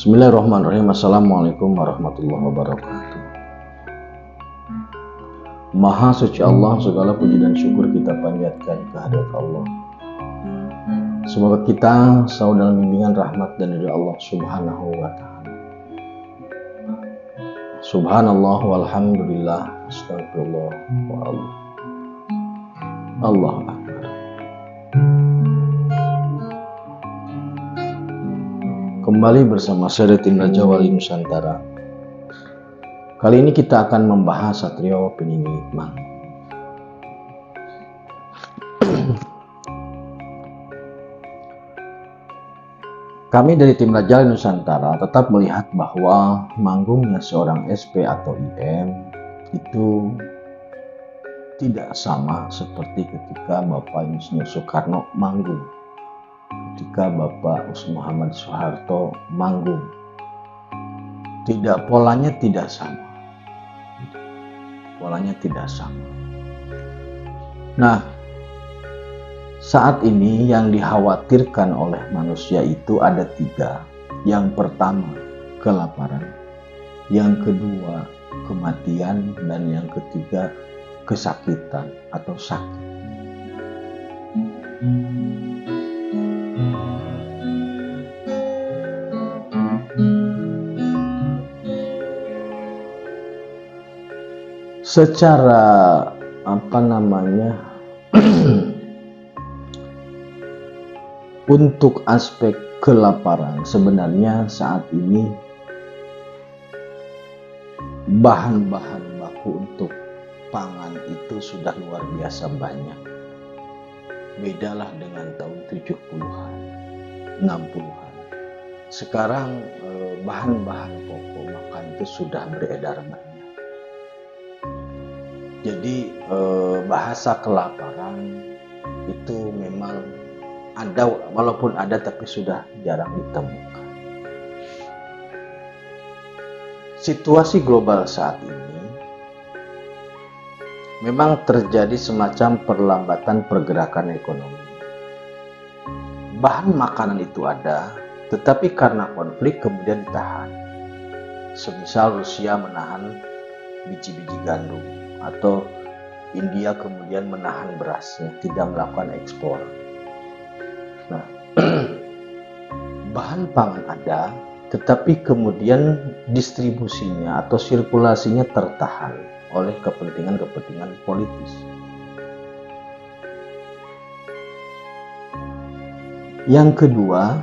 Bismillahirrahmanirrahim. Assalamualaikum warahmatullahi wabarakatuh. Maha suci Allah, segala puji dan syukur kita panjatkan kehadirat Allah. Semoga kita selalu dalam bimbingan rahmat dan ridha Allah Subhanahu wa ta'ala. Subhanallah walhamdulillah, astagfirullah wa Allah akbar. Kembali bersama saya Tim Raja Wali Nusantara. Kali ini kita akan membahas Satrio Piningit Mang. Kami dari Tim Raja Wali Nusantara tetap melihat bahwa manggungnya seorang SP atau IM itu tidak sama seperti ketika Bapak Insinyur Soekarno manggung, ketika Bapak Muhammad Soeharto manggung. Polanya tidak sama. Nah, saat ini yang dikhawatirkan oleh manusia itu ada 3. Yang pertama, kelaparan. Yang kedua, kematian. Dan yang ketiga, kesakitan atau sakit. Secara untuk aspek kelaparan, sebenarnya saat ini bahan-bahan baku untuk pangan itu sudah luar biasa banyak. Bedalah dengan tahun 70-an, 60-an. Sekarang bahan-bahan pokok makan itu sudah beredar banyak. Jadi bahasa kelaparan itu memang ada, walaupun ada tapi sudah jarang ditemukan. Situasi global saat ini memang terjadi semacam perlambatan pergerakan ekonomi. Bahan makanan itu ada, tetapi karena konflik kemudian ditahan. Semisal Rusia menahan biji-biji gandum, atau India kemudian menahan berasnya, tidak melakukan ekspor. Nah, bahan pangan ada, tetapi kemudian distribusinya atau sirkulasinya tertahan oleh kepentingan-kepentingan politis. Yang kedua,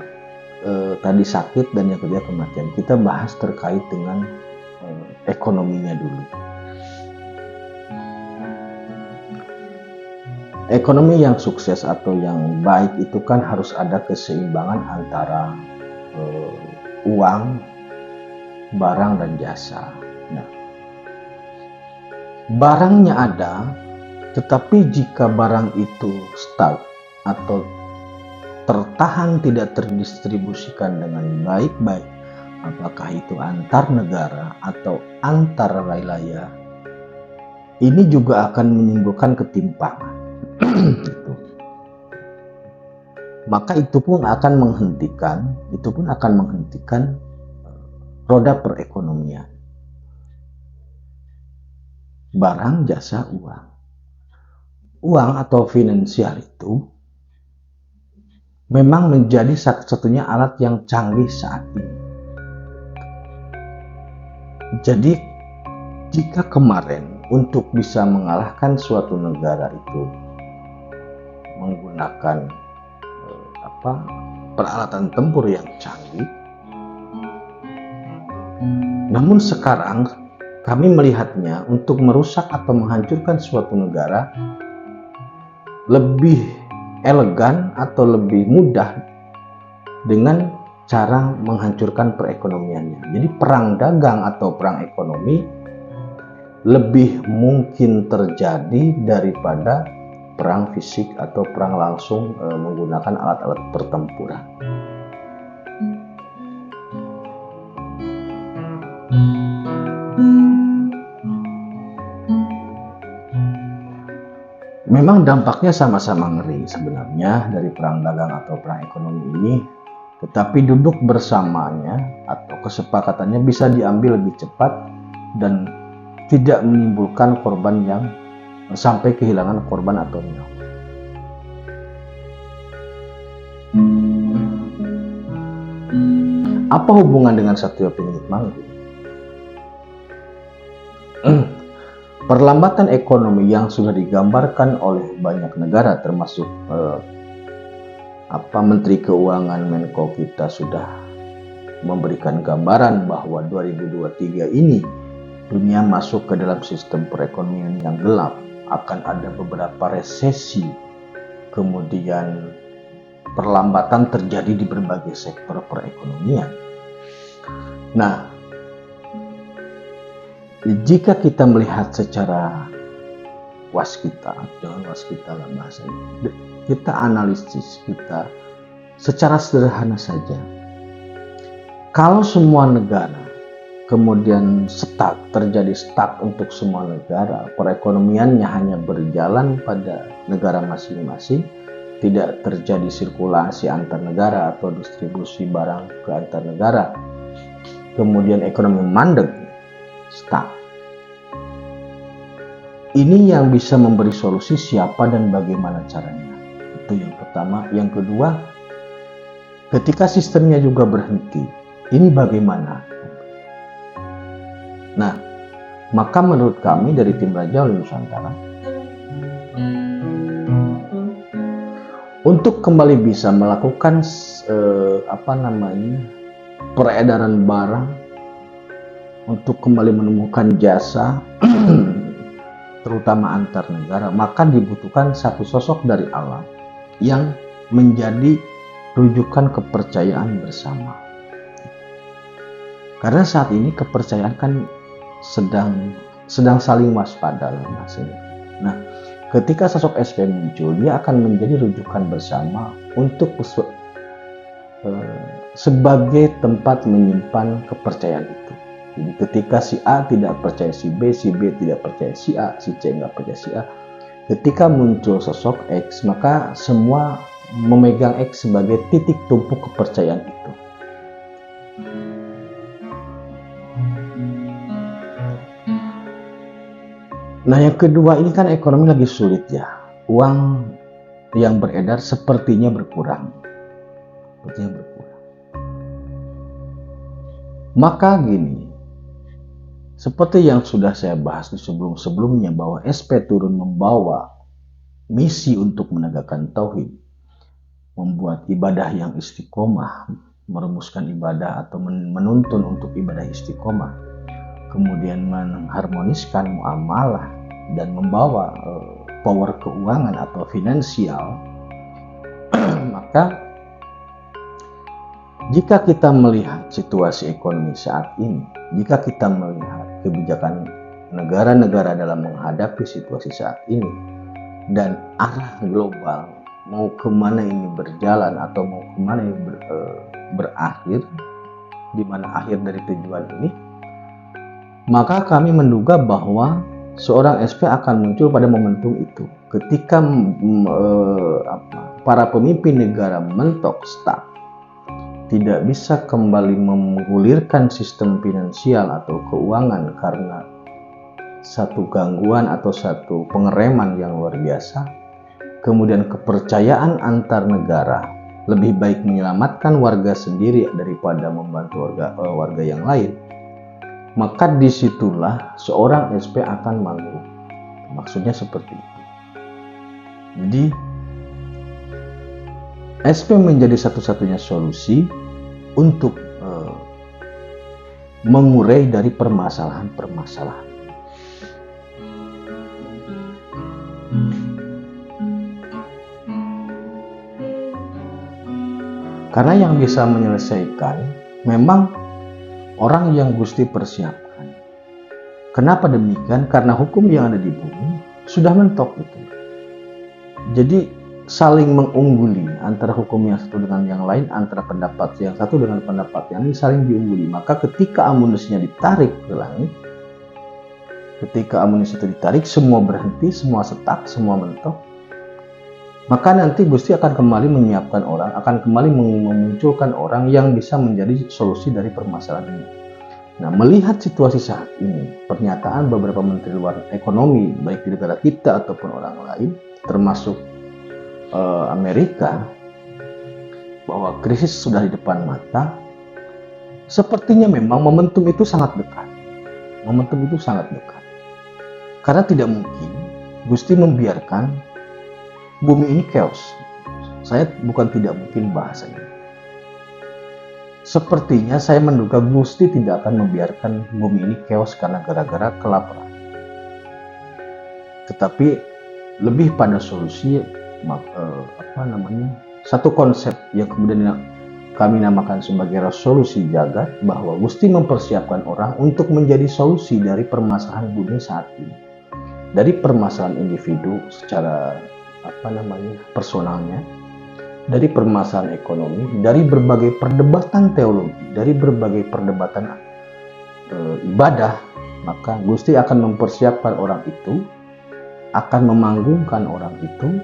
tadi sakit, dan yang ketiga kematian. Kita bahas terkait dengan ekonominya dulu. Ekonomi yang sukses atau yang baik itu kan harus ada keseimbangan antara uang, barang, dan jasa. Nah, barangnya ada, tetapi jika barang itu stuck atau tertahan, tidak terdistribusikan dengan baik-baik, apakah itu antar negara atau antar wilayah, ini juga akan menimbulkan ketimpangan. Maka itu pun akan menghentikan roda perekonomian. Barang, jasa, uang. Uang atau finansial itu memang menjadi satu-satunya alat yang canggih saat ini. Jadi jika kemarin untuk bisa mengalahkan suatu negara itu menggunakan peralatan tempur yang canggih, namun sekarang kami melihatnya untuk merusak atau menghancurkan suatu negara lebih elegan atau lebih mudah dengan cara menghancurkan perekonomiannya. Jadi perang dagang atau perang ekonomi lebih mungkin terjadi daripada perang fisik atau perang langsung menggunakan alat-alat pertempuran. Memang dampaknya sama-sama ngeri sebenarnya dari perang dagang atau perang ekonomi ini. tetapi duduk bersamanya atau kesepakatannya bisa diambil lebih cepat dan tidak menimbulkan korban yang sampai kehilangan korban atau nyawa. Apa hubungan dengan Satrio Piningit Manggu? Perlambatan ekonomi yang sudah digambarkan oleh banyak negara, termasuk Menteri Keuangan Menko kita sudah memberikan gambaran bahwa 2023 ini dunia masuk ke dalam sistem perekonomian yang gelap, akan ada beberapa resesi, kemudian perlambatan terjadi di berbagai sektor perekonomian. Nah, jika kita melihat secara waskita, jangan waskita lah bahasanya, kita analisis, kita secara sederhana saja. Kalau semua negara kemudian terjadi stuck untuk semua negara, perekonomiannya hanya berjalan pada negara masing-masing, tidak terjadi sirkulasi antar negara atau distribusi barang ke antar negara, kemudian ekonomi mandek, stuck. Ini yang bisa memberi solusi siapa dan bagaimana caranya. Itu yang pertama. Yang kedua, ketika sistemnya juga berhenti, ini bagaimana? Nah, maka menurut kami dari tim Raja Wali Nusantara, untuk kembali bisa melakukan peredaran barang, untuk kembali menemukan jasa terutama antar negara, maka dibutuhkan satu sosok dari alam yang menjadi rujukan kepercayaan bersama. Karena saat ini kepercayaan kan sedang saling waspada maksudnya. Nah, ketika sosok SP muncul, dia akan menjadi rujukan bersama untuk sebagai tempat menyimpan kepercayaan itu. Jadi ketika si A tidak percaya si B tidak percaya si A, si C nggak percaya si A. Ketika muncul sosok X, maka semua memegang X sebagai titik tumpu kepercayaan itu. Nah, yang kedua, ini kan ekonomi lagi sulit ya. Uang yang beredar sepertinya berkurang. Maka gini, seperti yang sudah saya bahas di sebelum-sebelumnya, bahwa SP turun membawa misi untuk menegakkan tauhid, membuat ibadah yang istiqomah, merumuskan ibadah atau menuntun untuk ibadah istiqomah, kemudian mengharmoniskan muamalah dan membawa power keuangan atau finansial. Maka jika kita melihat situasi ekonomi saat ini, jika kita melihat kebijakan negara-negara dalam menghadapi situasi saat ini, dan arah global mau kemana ini berjalan atau mau kemana ini berakhir, di mana akhir dari tujuan ini, maka kami menduga bahwa seorang SP akan muncul pada momentum itu, ketika para pemimpin negara mentok stuck, tidak bisa kembali menggulirkan sistem finansial atau keuangan karena satu gangguan atau satu pengereman yang luar biasa. Kemudian kepercayaan antar negara, lebih baik menyelamatkan warga sendiri daripada membantu warga yang lain. Maka disitulah seorang SP akan manggung. Maksudnya seperti itu. Jadi SP menjadi satu-satunya solusi untuk mengurai dari permasalahan-permasalahan. Karena yang bisa menyelesaikan memang orang yang Gusti persiapkan. Kenapa demikian? Karena hukum yang ada di bumi sudah mentok itu. Jadi saling mengungguli antara hukum yang satu dengan yang lain, antara pendapat yang satu dengan pendapat yang lain saling diungguli. Maka ketika amunisinya ditarik ke langit, ketika amunisi itu ditarik, semua berhenti, semua setak, semua mentok. maka nanti Gusti akan kembali menyiapkan orang, akan kembali memunculkan orang yang bisa menjadi solusi dari permasalahan ini. Nah, melihat situasi saat ini, pernyataan beberapa menteri luar ekonomi, baik di negara kita ataupun orang lain, termasuk Amerika, bahwa krisis sudah di depan mata, sepertinya memang momentum itu sangat dekat. Momentum itu sangat dekat. Karena tidak mungkin Gusti membiarkan bumi ini chaos. Saya bukan tidak mungkin bahasanya. Sepertinya saya menduga Gusti tidak akan membiarkan bumi ini chaos karena gara-gara kelaparan. Tetapi lebih pada solusi satu konsep yang kemudian kami namakan sebagai resolusi jagat, bahwa Gusti mempersiapkan orang untuk menjadi solusi dari permasalahan bumi saat ini. Dari permasalahan individu secara personalnya, dari permasalahan ekonomi, dari berbagai perdebatan teologi, dari berbagai perdebatan ibadah, maka Gusti akan mempersiapkan orang itu, akan memanggungkan orang itu,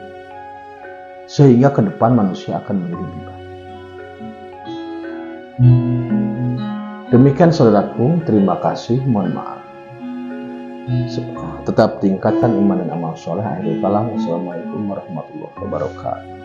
sehingga ke depan manusia akan menjadi lebih baik. Demikian saudaraku, terima kasih, mohon maaf. Tetap tingkatkan iman dan amal soleh. Akhirul kalam. Wassalamualaikum warahmatullahi wabarakatuh.